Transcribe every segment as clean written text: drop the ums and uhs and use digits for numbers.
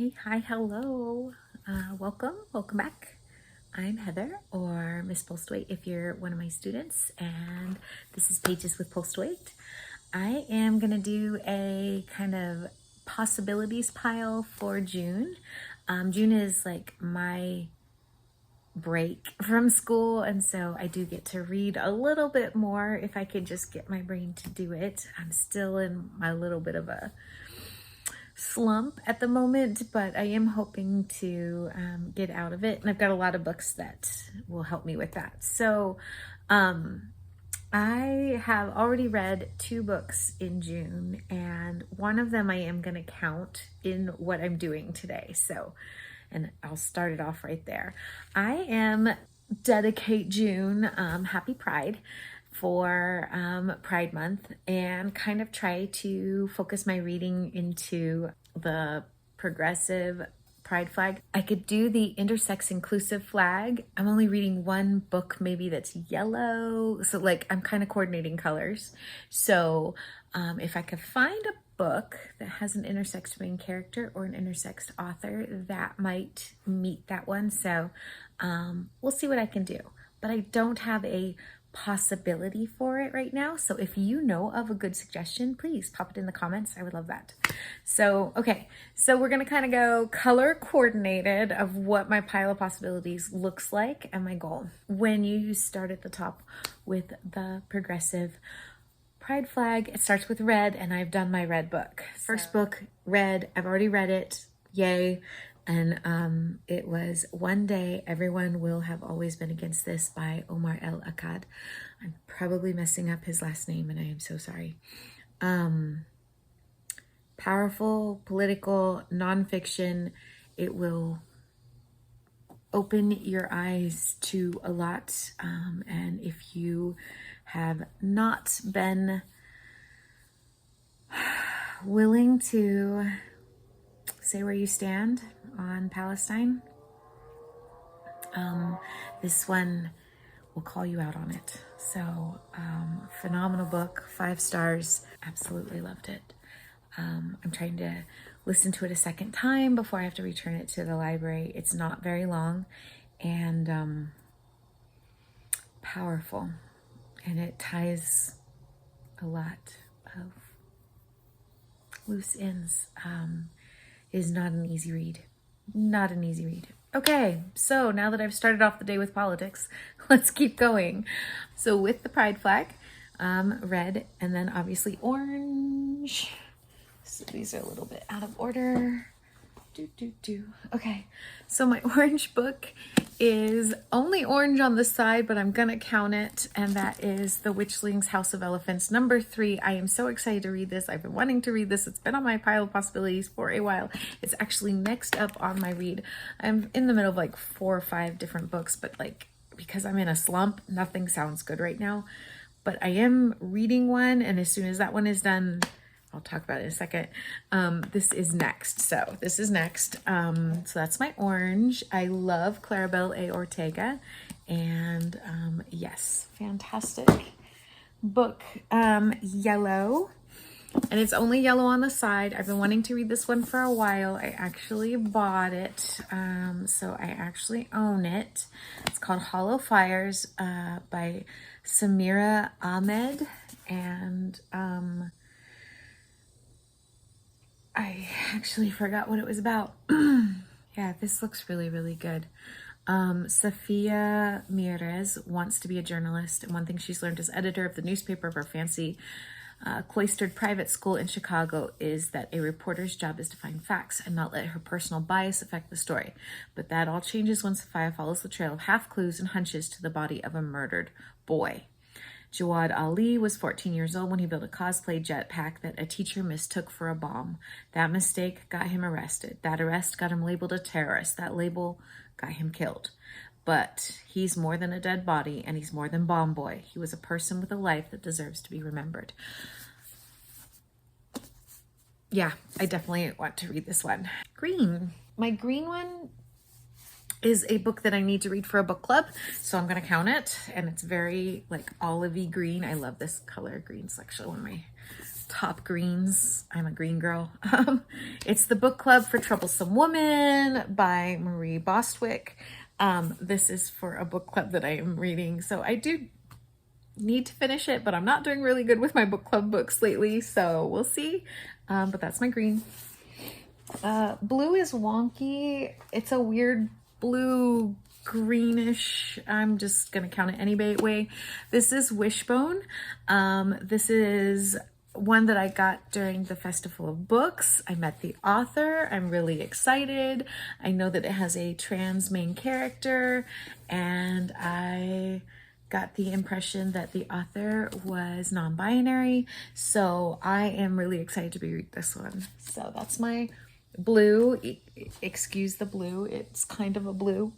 Hey, hi, hello. Welcome back. I'm Heather, or Miss Postweight if you're one of my students, and this is Pages with Postweight. I am gonna do a kind of possibilities pile for June. June is like my break from school, and so I do get to read a little bit more if I could just get my brain to do it. I'm still in my little bit of a slump at the moment, but I am hoping to get out of it, and I've got a lot of books that will help me with that. So I have already read 2 books in June, and one of them I am going to count in what I'm doing today. So, and I'll start it off right there. I am dedicate June, happy Pride, for Pride Month, and kind of try to focus my reading into the progressive pride flag. I could do the intersex inclusive flag. I'm only reading one book maybe that's yellow, so like I'm kind of coordinating colors. So if I could find a book that has an intersex main character or an intersex author, that might meet that one. So we'll see what I can do, but I don't have a possibility for it right now. So if you know of a good suggestion, please pop it in the comments. I would love that. So, okay. So we're going to kind of go color coordinated of what my pile of possibilities looks like and my goal. When you start at the top with the progressive pride flag, it starts with red, and I've done my red book. First book, red. I've already read it. Yay. And it was One Day Everyone Will Have Always Been Against This by Omar El Akkad. I'm probably messing up his last name, and I am so sorry. Powerful, political, nonfiction. It will open your eyes to a lot. And if you have not been willing to say where you stand on Palestine, this one will call you out on it. So phenomenal book, 5 stars, absolutely loved it. I'm trying to listen to it a second time before I have to return it to the library. It's not very long, and powerful, and it ties a lot of loose ends. Is not an easy read. Not an easy read. Okay, so now that I've started off the day with politics, let's keep going. So with the pride flag, red, and then obviously orange. So these are a little bit out of order. Okay, so my orange book is only orange on the side, but I'm gonna count it, and that is The Witchling's House of Elephants, number 3. I am so excited to read this. I've been wanting to read this. It's been on my pile of possibilities for a while. It's actually next up on my read. I'm in the middle of like 4 or 5 different books, but like because I'm in a slump, nothing sounds good right now. But I am reading one, and as soon as that one is done, I'll talk about it in a second. This is next. So this is next. So that's my orange. I love Claribel A. Ortega. And yes, fantastic book. Yellow. And it's only yellow on the side. I've been wanting to read this one for a while. I actually bought it. So I actually own it. It's called Hollow Fires by Samira Ahmed. And I actually forgot what it was about. Yeah, this looks really, really good. Sofia Mieres wants to be a journalist, and one thing she's learned as editor of the newspaper of her fancy cloistered private school in Chicago is that a reporter's job is to find facts and not let her personal bias affect the story. But that all changes when Sofia follows the trail of half-clues and hunches to the body of a murdered boy. Jawad Ali was 14 years old when he built a cosplay jetpack that a teacher mistook for a bomb. That mistake got him arrested. That arrest got him labeled a terrorist. That label got him killed. But he's more than a dead body, and he's more than Bomb Boy. He was a person with a life that deserves to be remembered. Yeah, I definitely want to read this one. Green. My green one is a book that I need to read for a book club, so I'm gonna count it, and it's very like olivey green. I love this color. Green's actually one of my top greens. I'm a green girl. It's The Book Club for Troublesome Woman by Marie Bostwick. This is for a book club that I am reading, so I do need to finish it, but I'm not doing really good with my book club books lately, so we'll see. But that's my green. Blue is wonky. It's a weird blue greenish. I'm just gonna count it any way. This is Wishbone. This is one that I got during the Festival of Books. I met the author. I'm really excited. I know that it has a trans main character, and I got the impression that the author was non-binary, so I am really excited to read this one. So that's my blue. Excuse the blue, it's kind of a blue.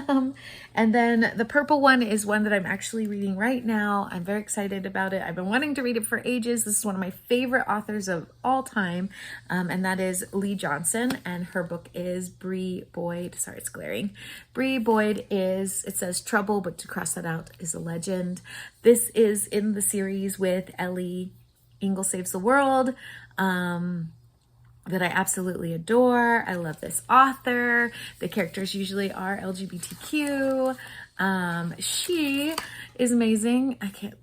And then the purple one is one that I'm actually reading right now. I'm very excited about it. I've been wanting to read it for ages. This is one of my favorite authors of all time, and that is Lee Johnson, and her book is Bree Boyd. Sorry, it's glaring. Bree Boyd is, it says trouble, but to cross that out is a legend. This is in the series with Ellie, Ingle Saves the World, that I absolutely adore. I love this author. The characters usually are LGBTQ. She is amazing.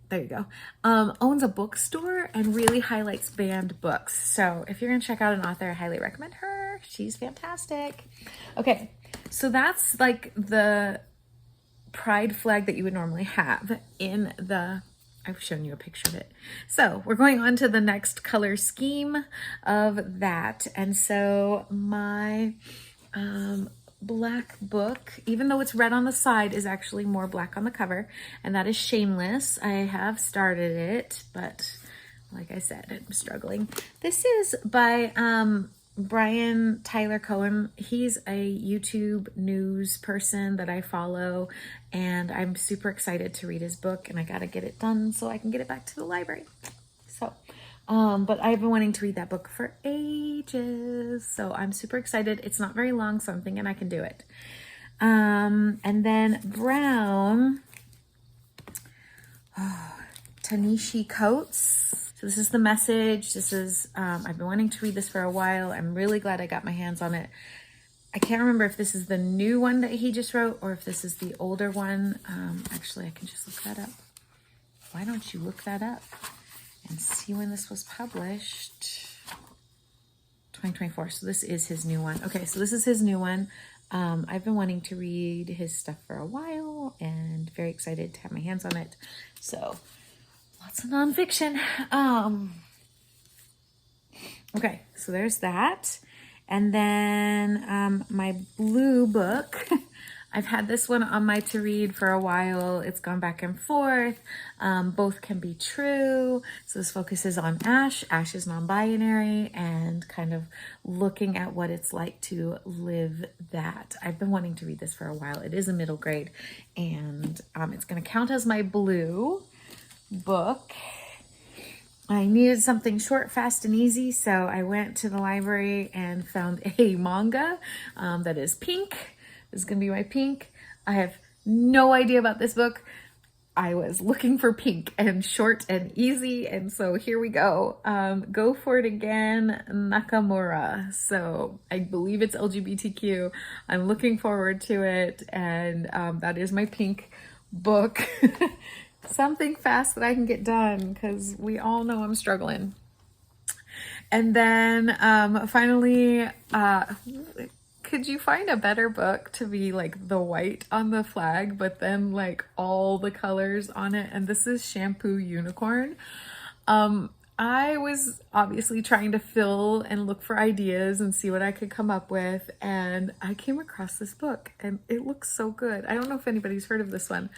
There you go. Owns a bookstore and really highlights banned books. So if you're gonna check out an author, I highly recommend her. She's fantastic. Okay, so that's like the pride flag that you would normally have in the, I've shown you a picture of it. So we're going on to the next color scheme of that. And so my black book, even though it's red on the side, is actually more black on the cover, and that is Shameless. I have started it, but like I said, I'm struggling. This is by Brian Tyler Cohen. He's a YouTube news person that I follow, and I'm super excited to read his book, and I gotta get it done so I can get it back to the library. So, but I've been wanting to read that book for ages, so I'm super excited. It's not very long, so I'm thinking I can do it. And then brown, Tanishi Coates. So this is The Message. This is, I've been wanting to read this for a while. I'm really glad I got my hands on it. I can't remember if this is the new one that he just wrote or if this is the older one. Actually, I can just look that up. Why don't you look that up and see when this was published? 2024. So this is his new one. Okay, so this is his new one. I've been wanting to read his stuff for a while and very excited to have my hands on it. So lots of nonfiction. Okay, so there's that. And then my blue book, I've had this one on my to read for a while. It's gone back and forth. Both can be true. So this focuses on Ash. Ash is non-binary and kind of looking at what it's like to live that. I've been wanting to read this for a while. It is a middle grade, and it's going to count as my blue book. I needed something short, fast, and easy, so I went to the library and found a manga that is pink. This is going to be my pink. I have no idea about this book. I was looking for pink and short and easy, and so here we go. Go for it again, Nakamura. So I believe it's LGBTQ. I'm looking forward to it, and that is my pink book. Something fast that I can get done, because we all know I'm struggling. And then finally, could you find a better book to be like the white on the flag, but then like all the colors on it? And this is Shampoo Unicorn. I was obviously trying to fill and look for ideas and see what I could come up with, and I came across this book and it looks so good. I don't know if anybody's heard of this one,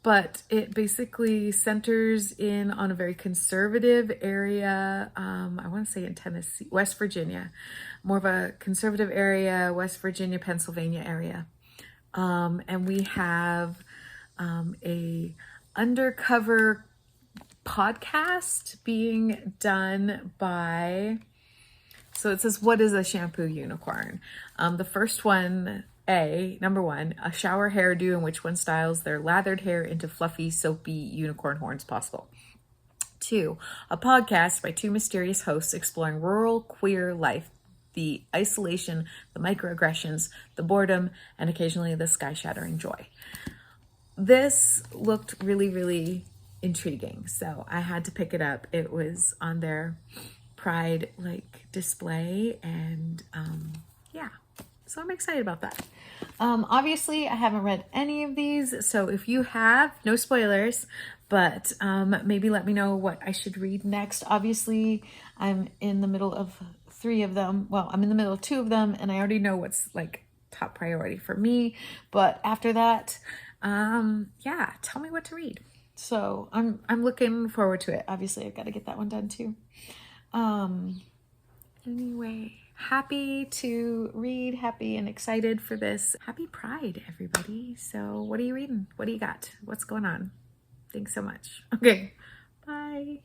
but it basically centers in on a very conservative area. I want to say in Tennessee, West Virginia, more of a conservative area, West Virginia, Pennsylvania area. And we have a undercover podcast being done by, so it says, what is a shampoo unicorn? The first one, number one, a shower hairdo in which one styles their lathered hair into fluffy, soapy unicorn horns possible. 2, a podcast by 2 mysterious hosts exploring rural queer life, the isolation, the microaggressions, the boredom, and occasionally the sky-shattering joy. This looked really, really intriguing, so I had to pick it up. It was on their Pride display, and yeah, so I'm excited about that. Obviously I haven't read any of these, so if you have, no spoilers, but maybe let me know what I should read next. Obviously I'm in the middle of 3 of them. Well, I'm in the middle of 2 of them, and I already know what's top priority for me, but after that, yeah, tell me what to read. So I'm looking forward to it. Obviously I've got to get that one done too. Anyway, happy to read, happy and excited for this. Happy Pride, everybody. So what are you reading? What do you got? What's going on? Thanks so much. Okay, bye.